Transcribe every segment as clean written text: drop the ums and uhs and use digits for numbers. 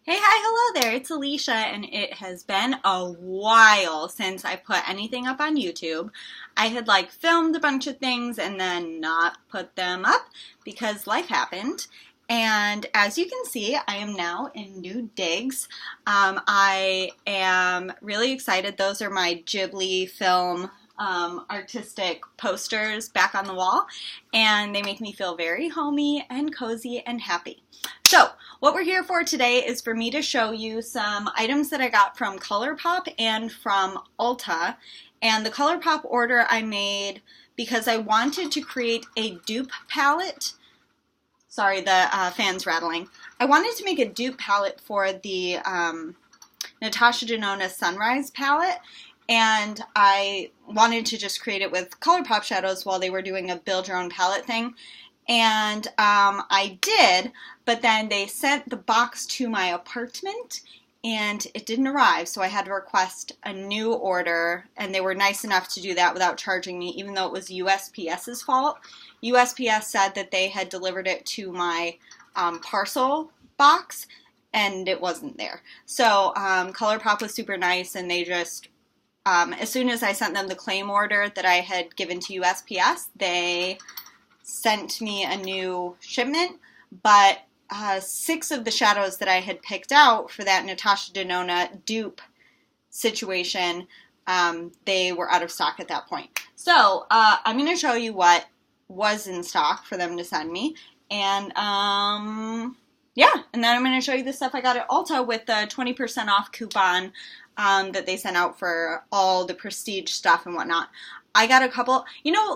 Hey, hi, hello there. It's Alycia, and it has been a while since I put anything up on YouTube. I had filmed a bunch of things and then not put them up because life happened. And as you can see, I am now in new digs. I am really excited. Those are my Ghibli film artistic posters back on the wall, and they make me feel very homey and cozy and happy. So what we're here for today is for me to show you some items that I got from ColourPop and from Ulta. And the ColourPop order I made because I wanted to create a dupe palette. Sorry, the fan's rattling. I wanted to make a dupe palette for the Natasha Denona Sunrise palette. And I wanted to just create it with ColourPop shadows while they were doing a build your own palette thing. And I did, but then they sent the box to my apartment and it didn't arrive, so I had to request a new order, and they were nice enough to do that without charging me, even though it was USPS's fault. USPS said that they had delivered it to my parcel box, and it wasn't there. So ColourPop was super nice, and they just as soon as I sent them the claim order that I had given to USPS, they sent me a new shipment, but 6 of the shadows that I had picked out for that Natasha Denona dupe situation, they were out of stock at that point. So I'm going to show you what was in stock for them to send me, and yeah, and then I'm going to show you the stuff I got at Ulta with the 20% off coupon that they sent out for all the prestige stuff and whatnot. I got a couple,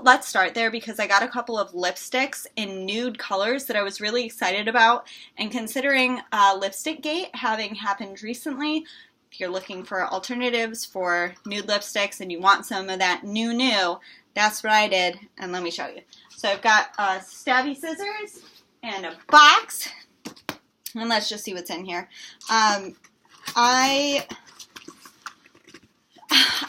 let's start there because I got a couple of lipsticks in nude colors that I was really excited about. And considering Lipstick Gate having happened recently, if you're looking for alternatives for nude lipsticks and you want some of that new, that's what I did. And let me show you. So I've got stabby scissors and a box. And let's just see what's in here.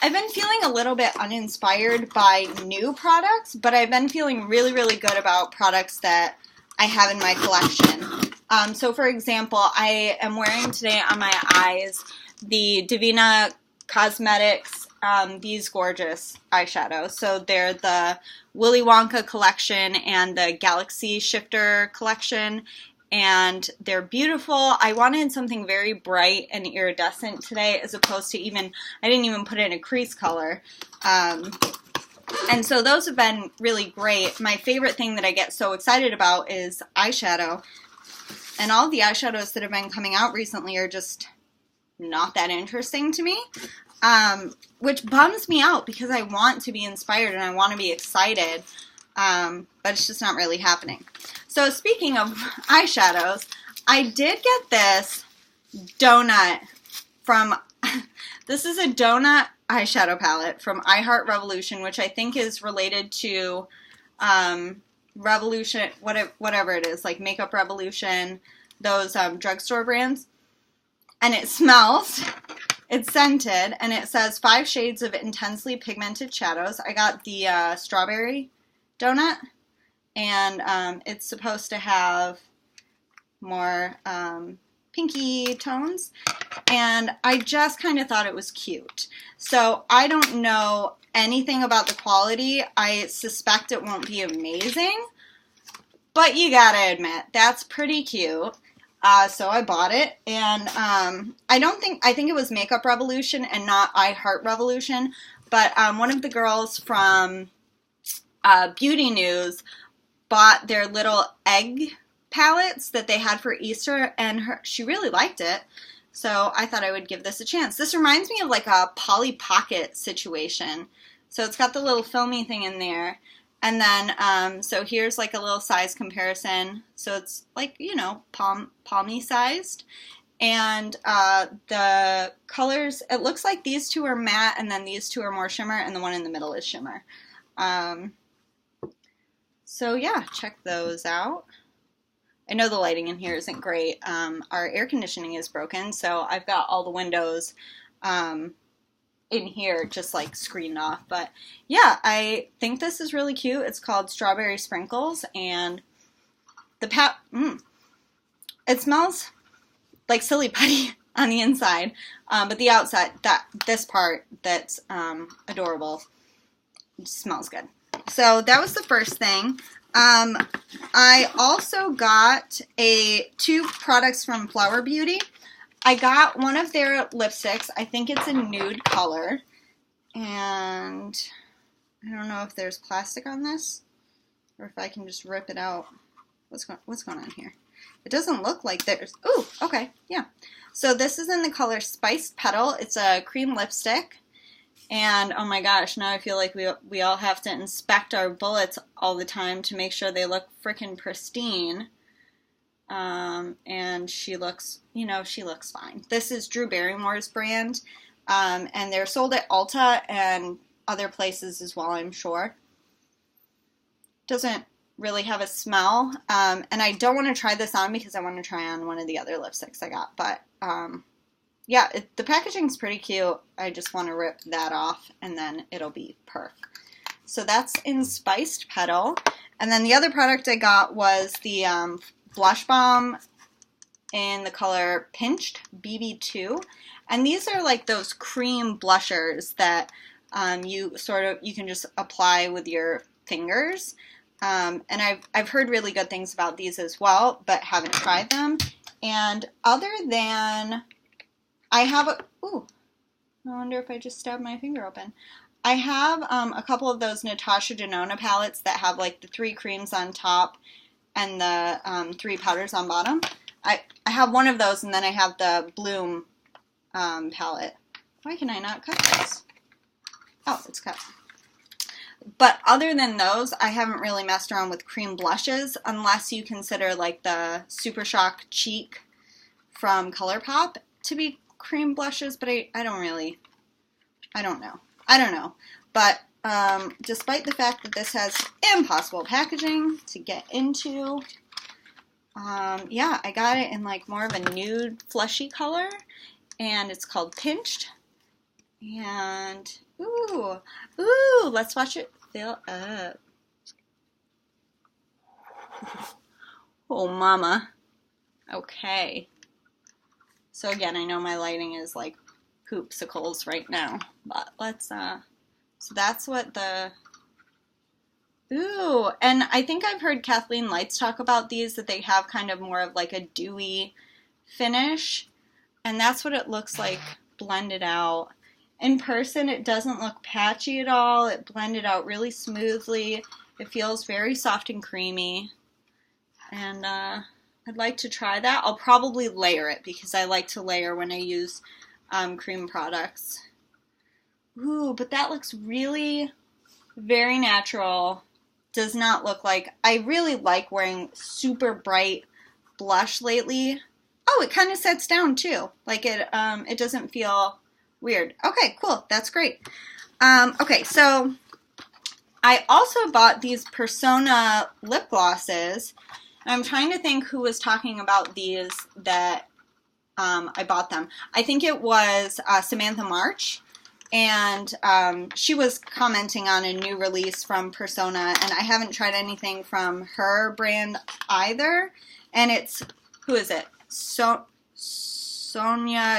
I've been feeling a little bit uninspired by new products, but I've been feeling really, really good about products that I have in my collection. So for example, I am wearing today on my eyes the Divina Cosmetics, these gorgeous eyeshadows. So they're the Willy Wonka collection and the Galaxy Shifter collection. And they're beautiful. I wanted something very bright and iridescent today as opposed to I didn't even put in a crease color. And so those have been really great. My favorite thing that I get so excited about is eyeshadow. And all the eyeshadows that have been coming out recently are just not that interesting to me. Which bums me out because I want to be inspired and I want to be excited. But it's just not really happening. So speaking of eyeshadows, I did get this donut from, this is a donut eyeshadow palette from I Heart Revolution, which I think is related to Revolution, whatever it is, like Makeup Revolution, those drugstore brands. And it smells, it's scented, and it says 5 shades of intensely pigmented shadows. I got the strawberry donut, and it's supposed to have more pinky tones, and I just kind of thought it was cute. So I don't know anything about the quality. I suspect it won't be amazing, but you gotta admit, that's pretty cute. So I bought it, and I think it was Makeup Revolution and not I Heart Revolution, but one of the girls from Beauty News bought their little egg palettes that they had for Easter, and she really liked it, so I thought I would give this a chance. This reminds me of like a Polly Pocket situation. So it's got the little filmy thing in there, and then so here's like a little size comparison. So it's like, palmy sized, and the colors, it looks like these 2 are matte and then these 2 are more shimmer, and the one in the middle is shimmer. So yeah, check those out. I know the lighting in here isn't great. Our air conditioning is broken, so I've got all the windows in here just like screened off. But yeah, I think this is really cute. It's called Strawberry Sprinkles, and the it smells like silly putty on the inside, but the outside, this part that's adorable, smells good. So that was the first thing. I also got two products from Flower Beauty. I got one of their lipsticks. I think it's a nude color. And I don't know if there's plastic on this or if I can just rip it out. What's going on here? It doesn't look like there's... Ooh, okay, yeah. So this is in the color Spiced Petal. It's a cream lipstick. And oh my gosh, now I feel like we all have to inspect our bullets all the time to make sure they look freaking pristine. And she looks, she looks fine. This is Drew Barrymore's brand. And they're sold at Ulta and other places as well, I'm sure. Doesn't really have a smell. And I don't want to try this on because I want to try on one of the other lipsticks I got. But, yeah, the packaging's pretty cute. I just want to rip that off and then it'll be perf. So that's in Spiced Petal. And then the other product I got was the Blush Balm in the color Pinched BB2. And these are like those cream blushers that you can just apply with your fingers. And I've heard really good things about these as well, but haven't tried them. And other than... I have I wonder if I just stabbed my finger open. I have a couple of those Natasha Denona palettes that have like the 3 creams on top and the 3 powders on bottom. I have one of those, and then I have the Bloom palette. Why can I not cut this? Oh, it's cut. But other than those, I haven't really messed around with cream blushes unless you consider like the Super Shock Cheek from ColourPop to be cream blushes, but I don't know. But despite the fact that this has impossible packaging to get into, yeah, I got it in like more of a nude fleshy color, and it's called Pinched. And ooh, let's watch it fill up. Oh mama. Okay. So again, I know my lighting is like poopsicles right now, but let's, so that's what ooh, and I think I've heard Kathleen Lights talk about these, that they have kind of more of like a dewy finish, and that's what it looks like blended out. In person, it doesn't look patchy at all. It blended out really smoothly. It feels very soft and creamy, and I'd like to try that. I'll probably layer it because I like to layer when I use cream products. Ooh, but that looks really very natural. Does not look like... I really like wearing super bright blush lately. Oh, it kind of sets down too. Like it doesn't feel weird. Okay, cool. That's great. Okay, so I also bought these Persona lip glosses. I'm trying to think who was talking about these that I bought them. I think it was Samantha March, and she was commenting on a new release from Persona, and I haven't tried anything from her brand either. And it's, who is it? Sonia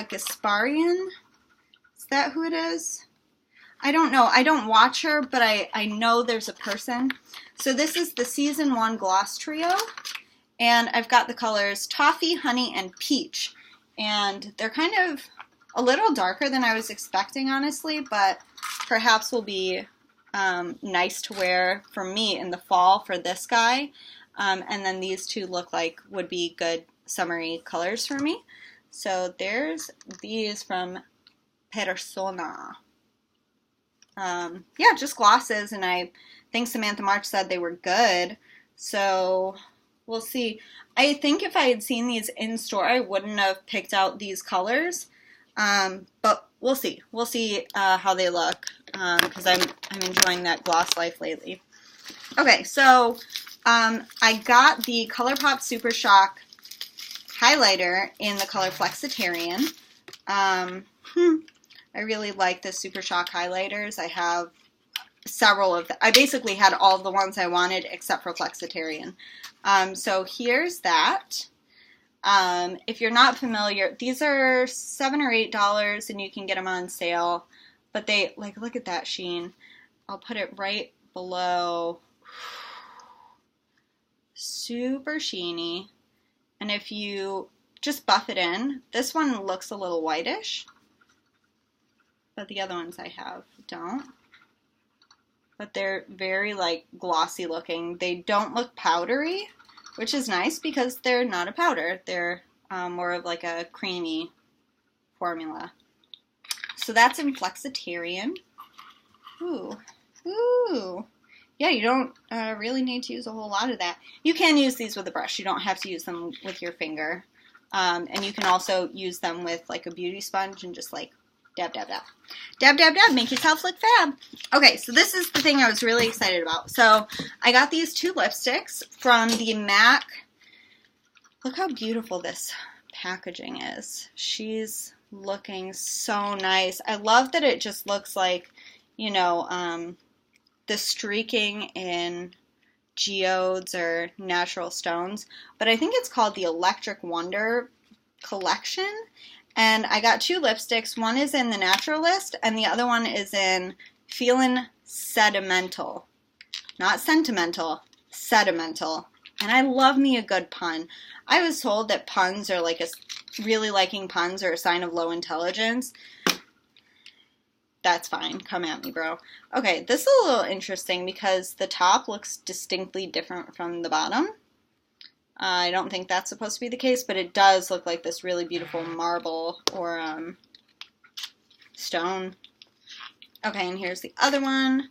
Gasparian? Is that who it is? I don't know. I don't watch her, but I know there's a person. So this is the Season 1 Gloss Trio. And I've got the colors Toffee, Honey, and Peach. And they're kind of a little darker than I was expecting, honestly, but perhaps will be nice to wear for me in the fall for this guy. And then these two look like would be good summery colors for me. So there's these from Persona. Yeah, just glosses, and I think Samantha March said they were good. So... we'll see. I think if I had seen these in store, I wouldn't have picked out these colors. But we'll see. We'll see how they look, because I'm enjoying that gloss life lately. Okay, so I got the ColourPop Super Shock highlighter in the color Flexitarian. I really like the Super Shock highlighters. I have several of them. I basically had all of the ones I wanted except for Flexitarian. So here's that. If you're not familiar, these are $7 or $8 and you can get them on sale. But they, like, look at that sheen. I'll put it right below. Super sheeny. And if you just buff it in, this one looks a little whitish, but the other ones I have don't. But they're very, like, glossy looking. They don't look powdery, which is nice because they're not a powder. They're more of like a creamy formula. So that's in Flexitarian. Ooh. Ooh. Yeah, you don't really need to use a whole lot of that. You can use these with a brush. You don't have to use them with your finger. And you can also use them with like a beauty sponge and just like dab, dab, dab. Dab, dab, dab. Make yourself look fab. Okay, so this is the thing I was really excited about. So I got these two lipsticks from the MAC. Look how beautiful this packaging is. She's looking so nice. I love that it just looks like, you know, the streaking in geodes or natural stones, but I think it's called the Electric Wonder collection. And I got two lipsticks. One is in the Naturalist and the other one is in Feelin' Sedimental. Not sentimental, sedimental. And I love me a good pun. I was told that puns are like really liking puns are a sign of low intelligence. That's fine. Come at me, bro. Okay, this is a little interesting because the top looks distinctly different from the bottom. I don't think that's supposed to be the case, but it does look like this really beautiful marble or stone. Okay, and here's the other one,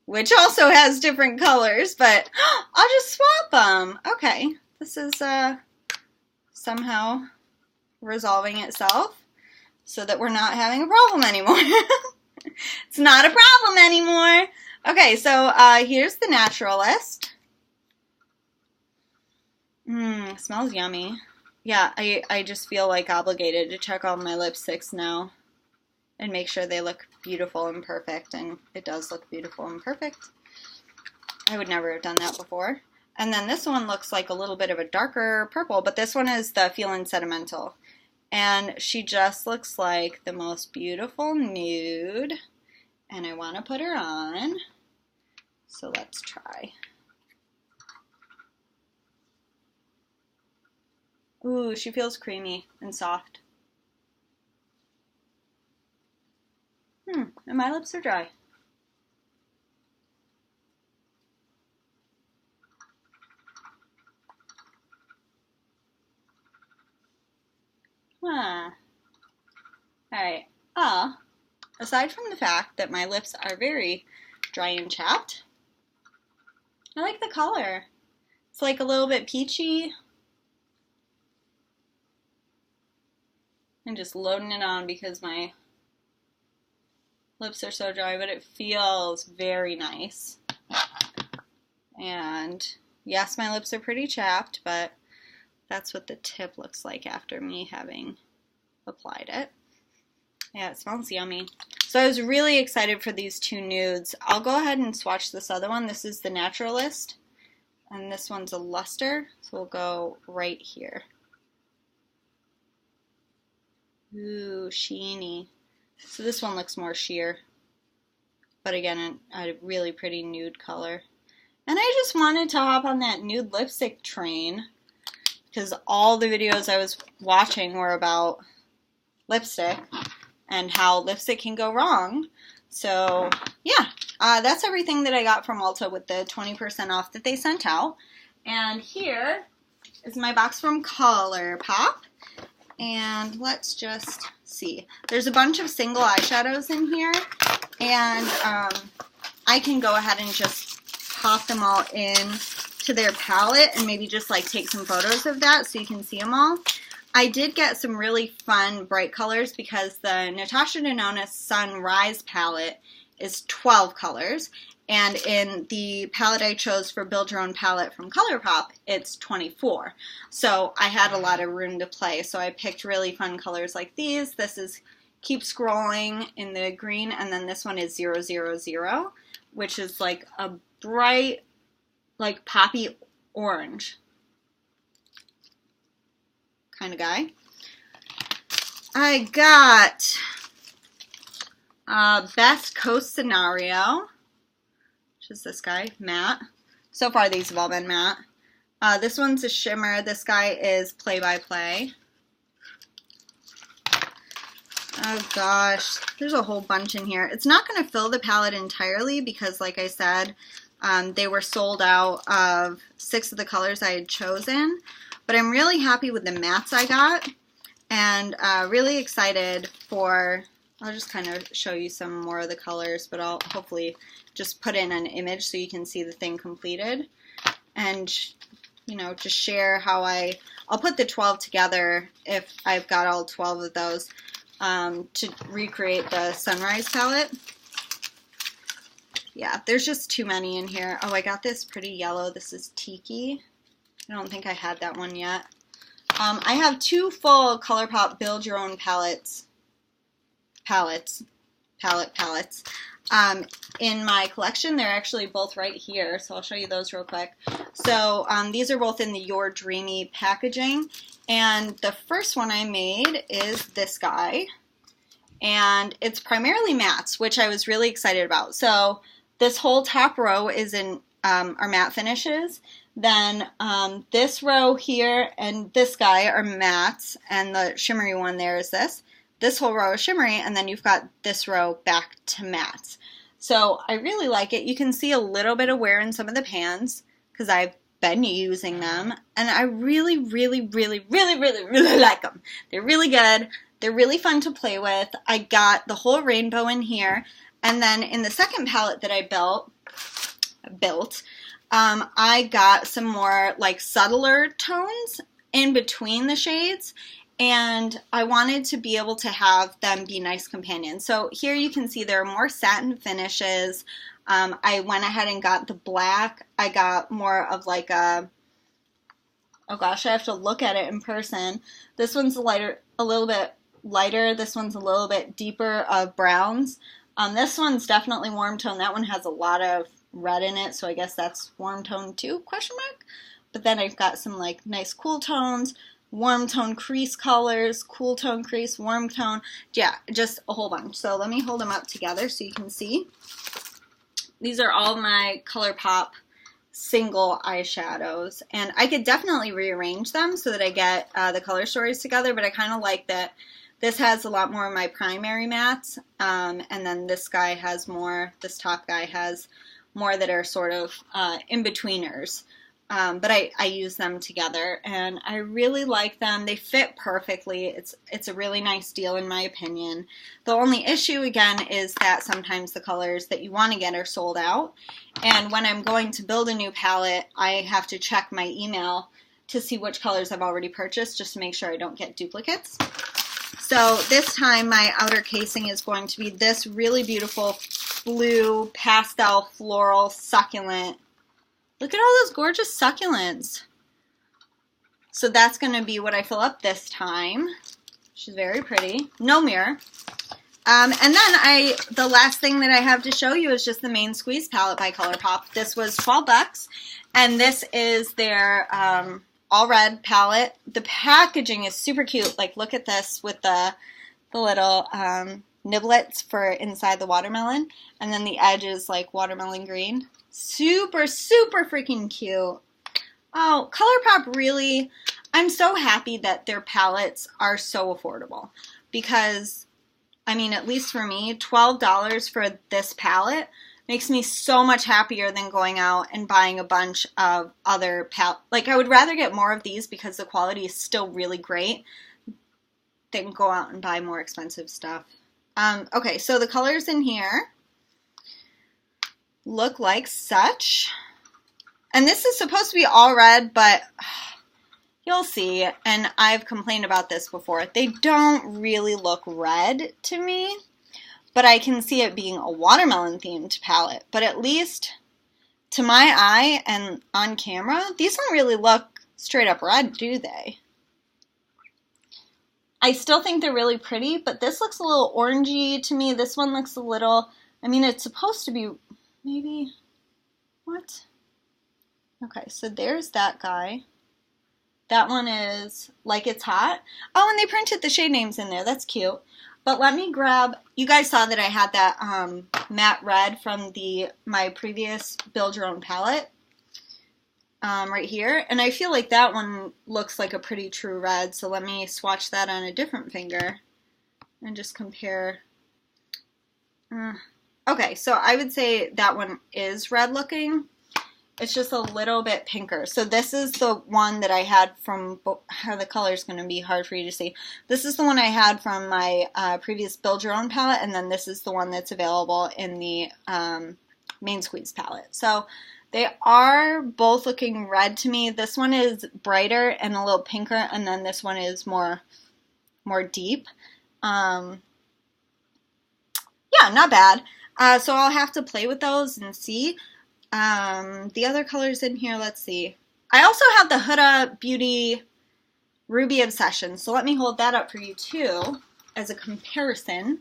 which also has different colors, but I'll just swap them. Okay, this is somehow resolving itself so that we're not having a problem anymore. It's not a problem anymore. Okay, so here's the Naturalist. Smells yummy. Yeah, I just feel like obligated to check all my lipsticks now and make sure they look beautiful and perfect, and it does look beautiful and perfect. I would never have done that before. And then this one looks like a little bit of a darker purple, but this one is the Feelin' Sedimental. And she just looks like the most beautiful nude. And I want to put her on. So let's try. Ooh, she feels creamy and soft. And my lips are dry. Alright. Aside from the fact that my lips are very dry and chapped, I like the color. It's like a little bit peachy. I'm just loading it on because my lips are so dry, but it feels very nice. And yes, my lips are pretty chapped, but that's what the tip looks like after me having applied it. Yeah, it smells yummy. So I was really excited for these two nudes. I'll go ahead and swatch this other one. This is the Naturalist, and this one's a Luster, so we'll go right here. Ooh, sheeny. So this one looks more sheer, but again, a really pretty nude color. And I just wanted to hop on that nude lipstick train because all the videos I was watching were about lipstick and how lipstick can go wrong. So yeah, that's everything that I got from Ulta with the 20% off that they sent out. And here is my box from ColourPop. And let's just see. There's a bunch of single eyeshadows in here, and I can go ahead and just pop them all in to their palette and maybe just like take some photos of that so you can see them all. I did get some really fun bright colors because the Natasha Denona Sunrise palette is 12 colors. And in the palette I chose for Build Your Own Palette from ColourPop, it's 24. So I had a lot of room to play. So I picked really fun colors like these. This is Keep Scrolling in the green, and then this one is 000, which is like a bright, like poppy orange. kind of guy. I got Best Coast Scenario, which is this guy, matte. So far these have all been matte. This one's a shimmer. This guy is Play by Play. Oh gosh, there's a whole bunch in here. It's not going to fill the palette entirely because, like I said, they were sold out of 6 of the colors I had chosen. But I'm really happy with the mattes I got, and really excited for, I'll just kind of show you some more of the colors, but I'll hopefully just put in an image so you can see the thing completed. And, you know, just share how I'll put the 12 together if I've got all 12 of those. To recreate the Sunrise palette. Yeah, there's just too many in here. Oh, I got this pretty yellow. This is Tiki. I don't think I had that one yet. I have 2 full ColourPop Build Your Own palettes in my collection. They're actually both right here, so I'll show you those real quick. So these are both in the Your Dreamy packaging, and the first one I made is this guy, and it's primarily mattes, which I was really excited about. So this whole top row is in are matte finishes. Then this row here and this guy are mattes, and the shimmery one there is this. This whole row is shimmery, and then you've got this row back to mattes. So I really like it. You can see a little bit of wear in some of the pans because I've been using them, and I really like them. They're really good. They're really fun to play with. I got the whole rainbow in here, and then in the second palette that I built, I got some more like subtler tones in between the shades, and I wanted to be able to have them be nice companions. So here you can see there are more satin finishes. I went ahead and got the black. I got more of like a, oh gosh, I have to look at it in person. This one's a little bit lighter. This one's a little bit deeper of browns. This one's definitely warm tone. That one has a lot of red in it, so I guess that's warm tone too, question mark. But then I've got some like nice cool tones, warm tone crease colors, cool tone crease, warm tone. Yeah, just a whole bunch. So let me hold them up together so you can see. These are all my ColourPop single eyeshadows, and I could definitely rearrange them so that I get the color stories together, but I kind of like that this has a lot more of my primary mattes, and then this guy has more, this top guy has more that are sort of in-betweeners. But I use them together, and I really like them. They fit perfectly. It's a really nice deal in my opinion. The only issue, again, is that sometimes the colors that you want to get are sold out. And when I'm going to build a new palette, I have to check my email to see which colors I've already purchased just to make sure I don't get duplicates. So this time my outer casing is going to be this really beautiful blue pastel floral succulent. Look at all those gorgeous succulents. So that's going to be what I fill up this time. She's very pretty. No mirror. And then the last thing that I have to show you is just the Main Squeeze palette by ColourPop. This was $12, and this is their all red palette. The packaging is super cute. Like, look at this with the little niblets for inside the watermelon, and then the edge is like watermelon green. Super, super freaking cute. Oh, ColourPop really, I'm so happy that their palettes are so affordable because, I mean, at least for me, $12 for this palette makes me so much happier than going out and buying a bunch of other palettes. Like, I would rather get more of these because the quality is still really great than go out and buy more expensive stuff. Okay, so the colors in here look like such. And this is supposed to be all red, but you'll see, and I've complained about this before, they don't really look red to me, but I can see it being a watermelon themed palette. But at least to my eye and on camera, these don't really look straight up red, do they? I still think they're really pretty, but this looks a little orangey to me. This one looks a little, I mean, it's supposed to be maybe, what? Okay, so there's that guy. That one is Like It's Hot. Oh, and they printed the shade names in there. That's cute. But let me grab, you guys saw that I had that matte red from my previous Build Your Own palette right here. And I feel like that one looks like a pretty true red. So let me swatch that on a different finger and just compare. Okay, so I would say that one is red looking. It's just a little bit pinker. So this is the one that I had from, the color is going to be hard for you to see. This is the one I had from my previous Build Your Own palette, and then this is the one that's available in the Main Squeeze palette. So they are both looking red to me. This one is brighter and a little pinker, and then this one is more deep. Yeah, not bad. So I'll have to play with those and see. The other colors in here, let's see. I also have the Huda Beauty Ruby Obsession, so let me hold that up for you too as a comparison.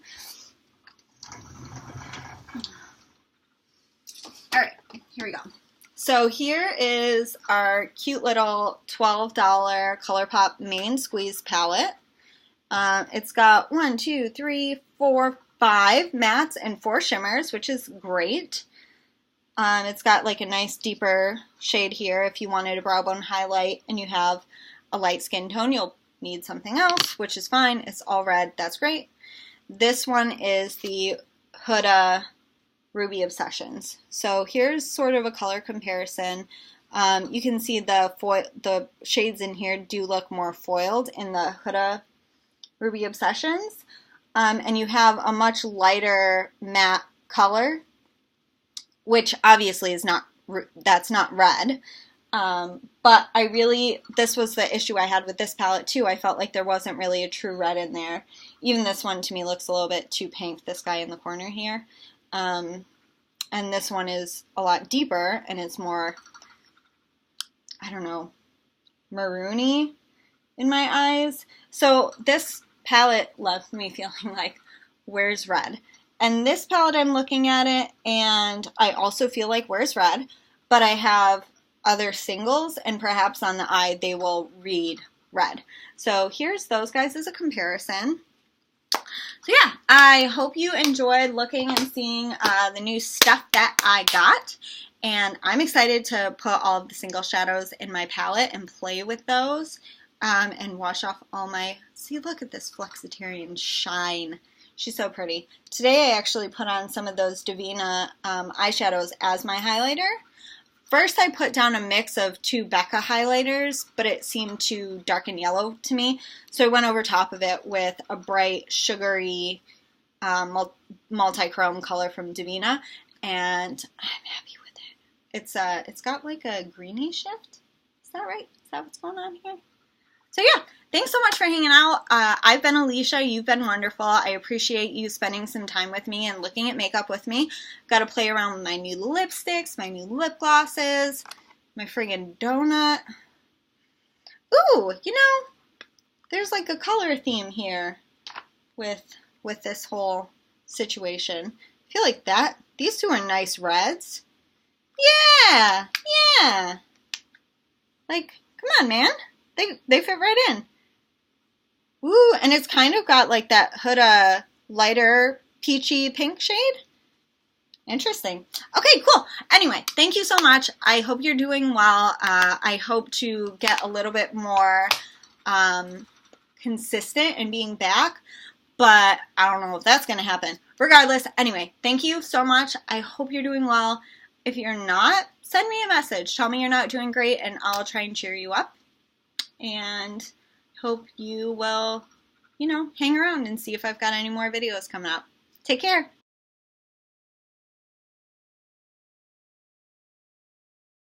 Alright, here we go. So here is our cute little $12 ColourPop Main Squeeze palette. It's got 1, 2, 3, 4, 5 mattes and 4 shimmers, which is great. It's got like a nice deeper shade here if you wanted a brow bone highlight and you have a light skin tone. You'll need something else, which is fine. It's all red. That's great. This one is the Huda Ruby Obsessions. So here's sort of a color comparison. You can see the shades in here do look more foiled in the Huda Ruby Obsessions. And you have a much lighter matte color, which obviously is that's not red. But this was the issue I had with this palette too. I felt like there wasn't really a true red in there. Even this one to me looks a little bit too pink, this guy in the corner here. And this one is a lot deeper and it's more, I don't know, maroony in my eyes. So this palette left me feeling like, where's red? And this palette, I'm looking at it, and I also feel like, where's red? But I have other singles, and perhaps on the eye, they will read red. So here's those guys as a comparison. So yeah, I hope you enjoyed looking and seeing the new stuff that I got. And I'm excited to put all of the single shadows in my palette and play with those and wash off all my, see, look at this Flexitarian shine. She's so pretty. Today I actually put on some of those Divina eyeshadows as my highlighter. First I put down a mix of 2 Becca highlighters, but it seemed too dark and yellow to me. So I went over top of it with a bright, sugary, multi-chrome color from Divina, and I'm happy with it. It's got like a greeny shift. Is that right? Is that what's going on here? So yeah, thanks so much for hanging out. I've been Alycia. You've been wonderful. I appreciate you spending some time with me and looking at makeup with me. Got to play around with my new lipsticks, my new lip glosses, my friggin' donut. Ooh, you know, there's like a color theme here with this whole situation. I feel like these two are nice reds. Yeah, yeah. Like, come on, man. They fit right in. Ooh, and it's kind of got like that Huda lighter peachy pink shade. Interesting. Okay, cool. Anyway, thank you so much. I hope you're doing well. I hope to get a little bit more consistent in being back, but I don't know if that's going to happen. Regardless, anyway, thank you so much. I hope you're doing well. If you're not, send me a message. Tell me you're not doing great, and I'll try and cheer you up. And hope you will, you know, hang around and see if I've got any more videos coming up. Take care.